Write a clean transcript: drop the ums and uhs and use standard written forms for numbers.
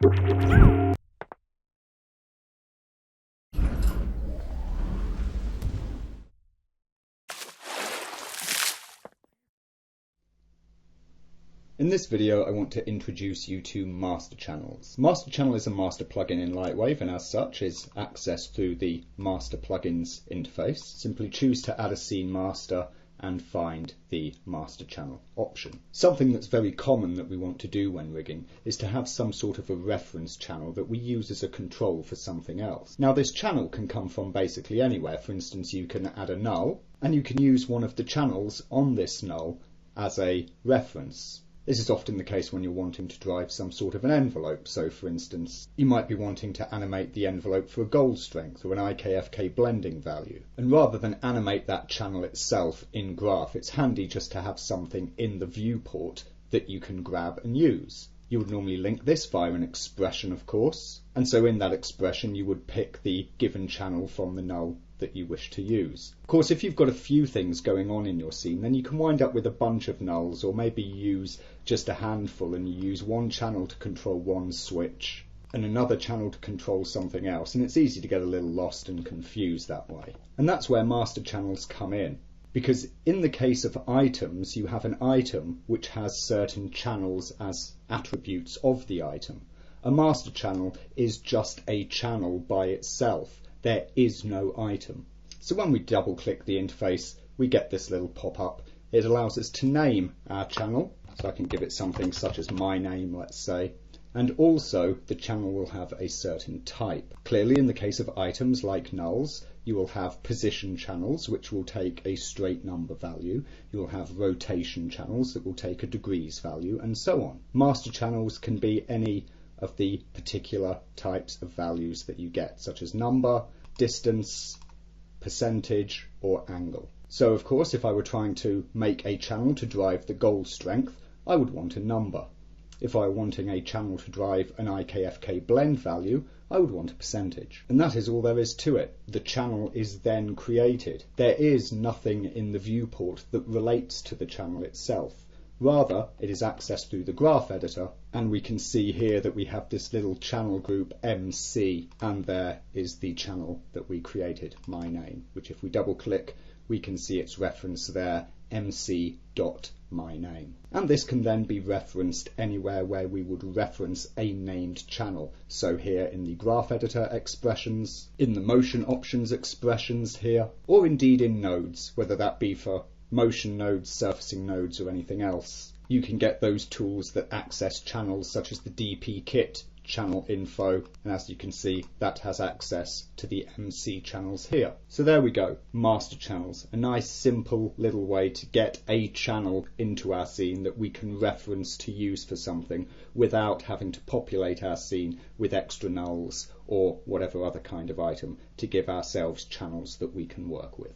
In this video, I want to introduce you to master channels. Master channel is a master plugin in Lightwave, and as such is accessed through the master plugins interface. Simply choose to add a scene master and find the master channel option. Something that's very common that we want to do when rigging is to have some sort of a reference channel that we use as a control for something else. Now this channel can come from basically anywhere. For instance, you can add a null and you can use one of the channels on this null as a reference. This is often the case when you're wanting to drive some sort of an envelope. So for instance, you might be wanting to animate the envelope for a gold strength or an IKFK blending value. And rather than animate that channel itself in graph, it's handy just to have something in the viewport that you can grab and use. You would normally link this via an expression, of course. And so in that expression, you would pick the given channel from the null that you wish to use. Of course, if you've got a few things going on in your scene, then you can wind up with a bunch of nulls, or maybe you use just a handful and you use one channel to control one switch and another channel to control something else, and it's easy to get a little lost and confused that way. And that's where master channels come in, because in the case of items, you have an item which has certain channels as attributes of the item. A master channel is just a channel by itself. There is no item. So when we double click the interface, we get this little pop-up. It allows us to name our channel. So I can give it something such as my name, let's say. And also the channel will have a certain type. Clearly, in the case of items like nulls, you will have position channels, which will take a straight number value. You will have rotation channels that will take a degrees value, and so on. Master channels can be any of the particular types of values that you get, such as number, distance, percentage, or angle. So of course, if I were trying to make a channel to drive the gold strength, I would want a number. If I were wanting a channel to drive an IKFK blend value, I would want a percentage. And that is all there is to it. The channel is then created. There is nothing in the viewport that relates to the channel itself. Rather, it is accessed through the graph editor, and we can see here that we have this little channel group MC, and there is the channel that we created, my name, which if we double click, we can see its reference there, mc.myname. And this can then be referenced anywhere where we would reference a named channel. So here in the graph editor expressions, in the motion options expressions here, or indeed in nodes, whether that be for motion nodes, surfacing nodes, or anything else. You can get those tools that access channels such as the DP kit channel info, and as you can see, that has access to the MC channels here. So there we go, master channels, a nice simple little way to get a channel into our scene that we can reference to use for something without having to populate our scene with extra nulls or whatever other kind of item to give ourselves channels that we can work with.